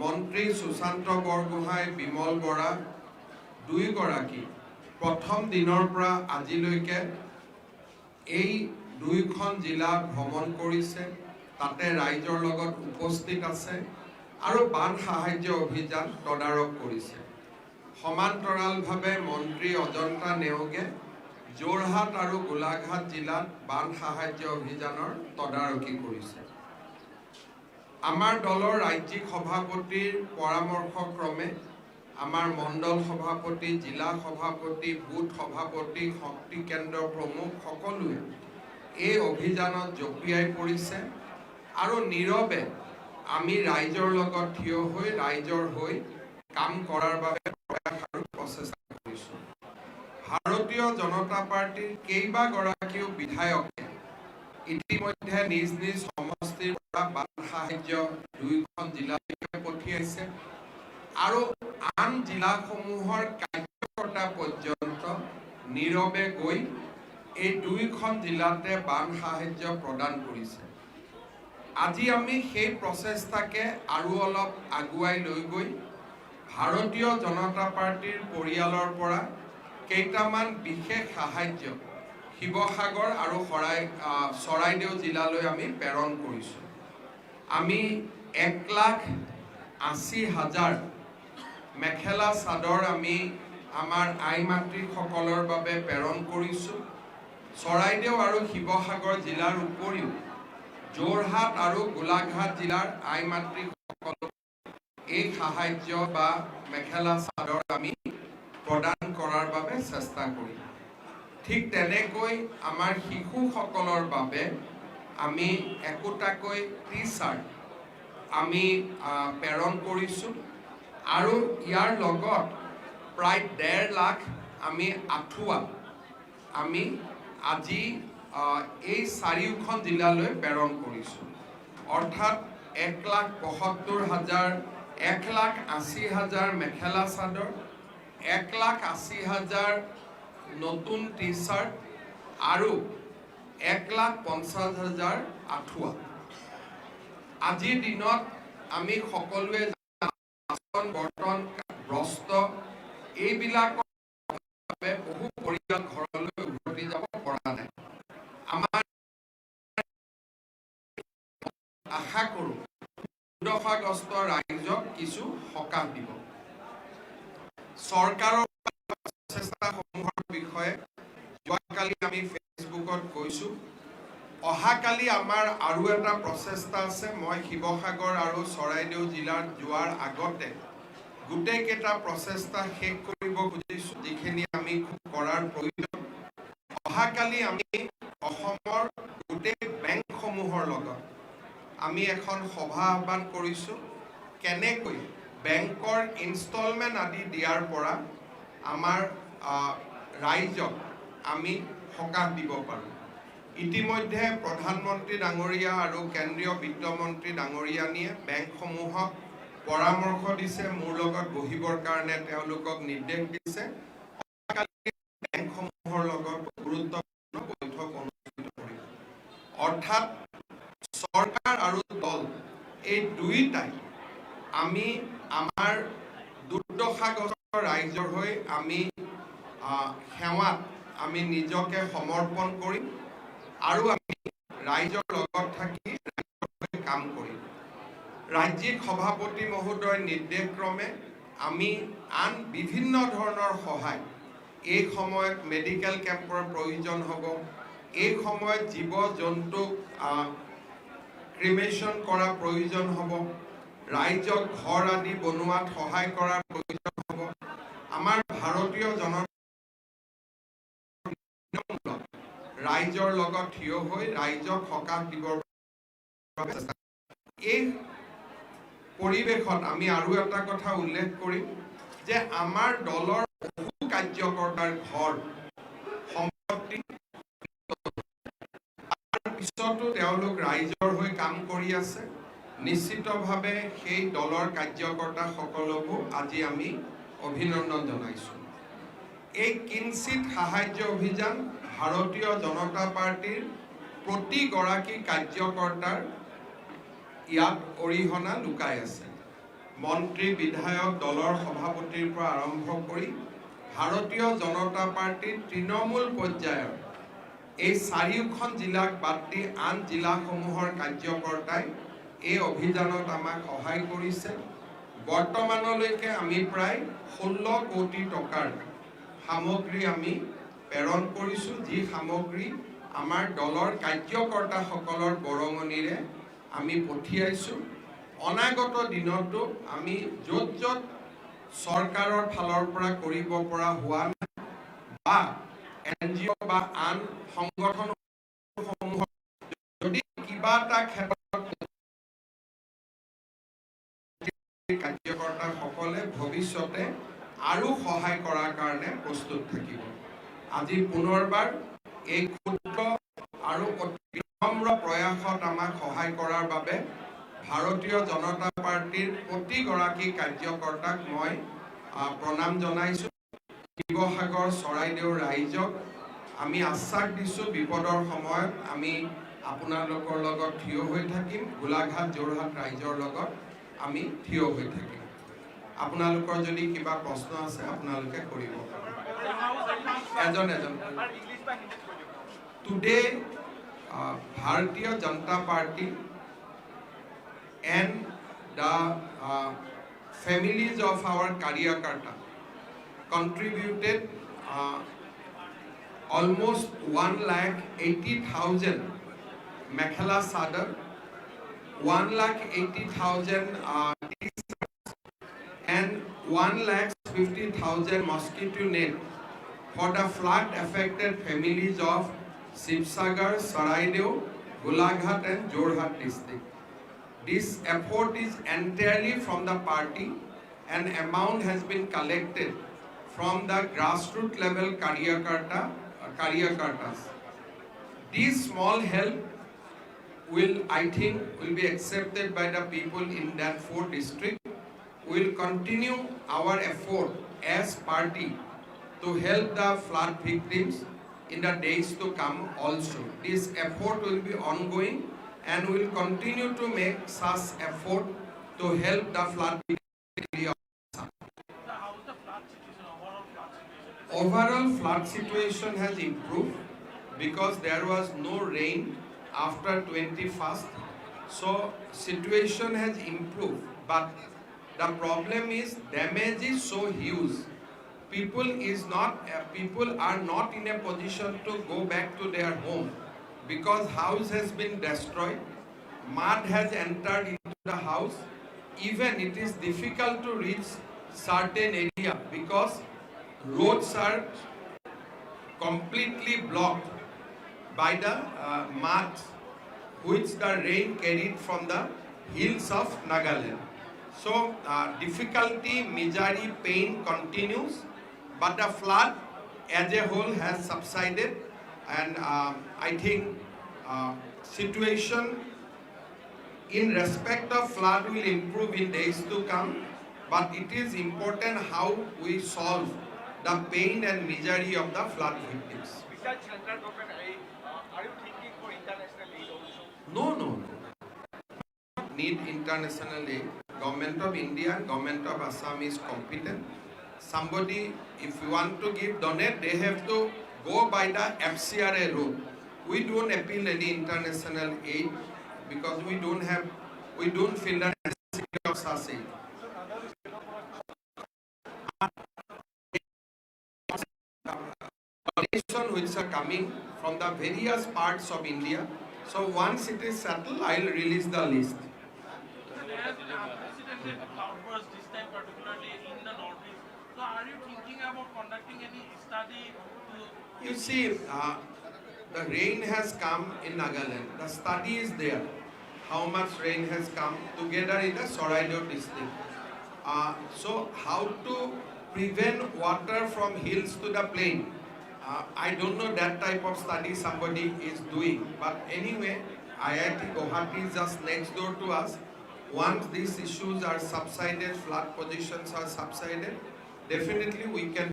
মন্ত্ৰী সুশান্ত বৰগোহাঁই, বিমল বৰা দুয়োগৰাকী প্ৰথম দিনৰ পৰা আজিলৈকে এই দুইখন জিলা ভ্ৰমণ কৰিছে, তাতে ৰাইজৰ লগত উপস্থিত আছে আৰু বান সাহায্য অভিযান তদাৰক কৰিছে। সমান্তৰালভাৱে মন্ত্ৰী অজন্তা নেওগে যোৰহাট আৰু গোলাঘাট জিলাত বান সাহায্য অভিযানৰ তদাৰকী কৰিছে। আমাৰ দলৰ ৰাজ্যিক সভাপতিৰ পৰামৰ্শক্ৰমে আমাৰ মণ্ডল সভাপতি, জিলা সভাপতি, বুথ সভাপতি, শক্তি কেন্দ্ৰ প্ৰমুখ সকলোৱে এই অভিযানত জঁপিয়াই পৰিছে আৰু নীৰৱে আমি ৰাইজৰ লগত থিয় হৈ ৰাইজৰ হৈ কাম কৰাৰ বাবে প্ৰয়াস আৰু প্ৰচেষ্টা কৰিছোঁ। ভাৰতীয় জনতা পাৰ্টিৰ কেইবাগৰাকীও বিধায়কে ইতিমধ্যে নিজ নিজ সমষ্টিৰ পৰা বান সাহায্য দুইখন জিলালৈকে পঠিয়াইছে আৰু আন জিলাসমূহৰ কাৰ্যকৰ্তা পৰ্যন্ত নীৰৱে গৈ এই দুইখন জিলাতে বান সাহায্য প্ৰদান কৰিছে। আজি আমি সেই প্ৰচেষ্টাকে আৰু অলপ আগুৱাই লৈ গৈ ভাৰতীয় জনতা পাৰ্টিৰ পৰিয়ালৰ পৰা কেইটামান বিশেষ সাহায্য শিৱসাগৰ আৰু চৰাইদেউ জিলালৈ আমি প্ৰেৰণ কৰিছোঁ। আমি 1,80,000 মেখেলা চাদৰ আমি আমাৰ আই মাতৃসকলৰ বাবে প্ৰেৰণ কৰিছোঁ। চৰাইদেউ আৰু শিৱসাগৰ জিলাৰ উপৰিও যোৰহাট আৰু গোলাঘাট জিলাৰ আই মাতৃসকলক এই সাহায্য বা মেখেলা চাদৰ আমি প্ৰদান কৰাৰ বাবে চেষ্টা কৰিম। ঠিক তেনেকৈ আমাৰ শিশুসকলৰ বাবে আমি একোটাকৈ টি-চাৰ্ট আমি প্ৰেৰণ কৰিছোঁ আৰু ইয়াৰ লগত প্ৰায় 1.5 লাখ আমি আঁঠুৱা আমি আজি এই 4খন জিলালৈ প্ৰেৰণ কৰিছোঁ। অৰ্থাৎ 1,75,000, 1,80,000 মেখেলা চাদৰ, 1,80,000 নতুন টি-চাৰ্ট আৰু 1,50,000 আঁঠুৱা। আজিৰ দিনত আমি সকলোৱে বাচন বৰ্তন, বস্ত্ৰ এইবিলাকৰ বাবে বহু পৰিয়াল ঘৰলৈ উভতি যাব পৰা নাই। আমাৰ আশা কৰোঁ দুৰ্দশাগ্ৰস্ত ৰাইজক কিছু সকাহ দিব। চৰকাৰৰ প্ৰচেষ্টাসমূহৰ বিষয়ে যোৱাকালি আমি ফেচবুকত কৈছোঁ। অহাকালি আমাৰ আৰু এটা প্ৰচেষ্টা আছে। মই শিৱসাগৰ আৰু চৰাইদেউ জিলাত যোৱাৰ আগতে গোটেইকেইটা প্ৰচেষ্টা শেষ কৰিব খুজিছোঁ, যিখিনি আমি কৰাৰ প্ৰয়োজন। অহাকালি আমি অসমৰ গোটেই বেংকসমূহৰ লগত আমি এখন সভা আহ্বান কৰিছোঁ, কেনেকৈ বেংকৰ ইনষ্টলমেণ্ট আদি দিয়াৰ পৰা আমাৰ ৰাইজক আমি সকাহ দিব পাৰোঁ। ইতিমধ্যে প্ৰধানমন্ত্ৰী ডাঙৰীয়া আৰু কেন্দ্ৰীয় বিত্তমন্ত্ৰী ডাঙৰীয়ানীয়ে বেংকসমূহক পৰামৰ্শ দিছে, মোৰ লগত বহিবৰ কাৰণে তেওঁলোকক নিৰ্দেশ দিছে। বেংকসমূহৰ লগত গুৰুত্বপূৰ্ণ বৈঠক অনুষ্ঠিত কৰিব। অৰ্থাৎ চৰকাৰ আৰু দল এই দুয়োটাই আমি আমাৰ দুৰ্দশাগ্ৰস্ত ৰাইজৰ হৈ আমি সেৱাত আমি নিজকে সমৰ্পণ কৰিম আৰু আমি ৰাইজৰ লগত থাকি কাম কৰিম। ৰাজ্যিক সভাপতি মহোদয়ৰ নিৰ্দেশক্ৰমে আমি আন বিভিন্ন ধৰণৰ সহায়, এই সময়ত মেডিকেল কেম্পৰ প্ৰয়োজন হ'ব, এই সময়ত জীৱ জন্তুক ক্ৰিমেশ্যন কৰাৰ প্ৰয়োজন হ'ব, ৰাইজক ঘৰ আদি বনোৱাত সহায় কৰাৰ প্ৰয়োজন হ'ব। আমাৰ ভাৰতীয় ৰাইজৰ লগত থিয় হৈ ৰাইজক সকাহ দিবৰ বাবে এই পৰিৱেশত আমি আৰু এটা কথা উল্লেখ কৰিম যে আমাৰ দলৰ বহু কাৰ্যকৰ্তাৰ ঘৰ সম্পত্তি তাৰ পিছতো তেওঁলোক ৰাইজৰ হৈ কাম কৰি আছে। নিশ্চিতভাৱে সেই দলৰ কাৰ্যকৰ্তাসকলকো আজি আমি অভিনন্দন জনাইছোঁ। এই কিঞ্চিত সাহায্য অভিযান ভাৰতীয় জনতা পাৰ্টিৰ প্ৰতিগৰাকী কাৰ্যকৰ্তাৰ ইয়াত অৰিহণা লুকাই আছে। মন্ত্ৰী বিধায়ক দলৰ সভাপতিৰ পৰা আৰম্ভ কৰি ভাৰতীয় জনতা পাৰ্টিৰ তৃণমূল পৰ্যায়ৰ এই চাৰিওখন জিলাক বাদ দি আন জিলাসমূহৰ কাৰ্যকৰ্তাই এই অভিযানত আমাক সহায় কৰিছে। বৰ্তমানলৈকে আমি প্ৰায় 16 কোটি টকাৰ সামগ্ৰী আমি প্ৰেৰণ কৰিছোঁ, যি সামগ্ৰী আমাৰ দলৰ কাৰ্যকৰ্তাসকলৰ বৰঙণিৰে আমি পঠিয়াইছোঁ। অনাগত দিনতো আমি য'ত য'ত চৰকাৰৰ ফালৰ পৰা কৰিব পৰা হোৱা নাই বা NGO বা আন সংগঠনসমূহৰ যদি কিবা এটা ক্ষেত্ৰত কাৰ্যকৰ্তাসকলে ভৱিষ্যতে আৰু সহায় কৰাৰ কাৰণে প্ৰস্তুত থাকিব। আজি পুনৰবাৰ এই ক্ষুদ্ৰ আৰু বিনম্ৰ প্ৰয়াসত আমাক সহায় কৰাৰ বাবে ভাৰতীয় জনতা পাৰ্টিৰ প্ৰতিগৰাকী কাৰ্যকৰ্তাক মই প্ৰণাম জনাইছোঁ। শিৱসাগৰ চৰাইদেউ ৰাইজক আমি আশ্বাস দিছোঁ, বিপদৰ সময়ত আমি আপোনালোকৰ লগত থিয় হৈ থাকিম। গোলাঘাট যোৰহাট ৰাইজৰ লগত আমি থিয় হৈ থাকিম। আপোনালোকৰ যদি কিবা প্ৰশ্ন আছে আপোনালোকে কৰিব। এজন today Bharatiya Janata Party and the families of our Karyakarta contributed almost 1,80,000 Mekhela Sadar, 1,80,000 t-shirts and 1,50,000 mosquito net for the flood affected families of Shivsagar, Saraideo, Golaghat and Jorhat district. This effort is entirely from the party and amount has been collected from the grassroots level Karyakartas. This small help will be accepted by the people in that 4 districts. We will continue our effort as party to help the flood victims in the days to come also. This effort will be ongoing and we will continue to make such effort to help the flood victims. Overall flood situation has improved because there was no rain after 21st. So situation has improved, but the problem is damage is so huge. People are not in a position to go back to their home because house has been destroyed, mud has entered into the house. Even it is difficult to reach certain area because roads are completely blocked by the mud which the rain carried from the hills of Nagaland. So difficulty, misery, pain continues, but the flood as a whole has subsided, and I think situation in respect of flood will improve in days to come, but it is important how we solve the pain and misery of the flood victims. Besides central government, are you thinking for international aid also? No. Need international aid. Government of India and Government of Assam is competent. Somebody, if you want to donate, they have to go by the FCRA route. We don't appeal any international aid because we don't feel the necessity of such aid. Donations which are coming from the various parts of India. So once it is settled, I'll release the list. Outburst this time, particularly in the northeast. So, are you thinking about conducting any study to? You see, the rain has come in Nagaland. The study is there. How much rain has come together in the Saraideo district. So, how to prevent water from hills to the plain? I don't know that type of study somebody is doing. But anyway, IIT Guwahati is just next door to us. Once these issues are subsided, flood positions are subsided, definitely we can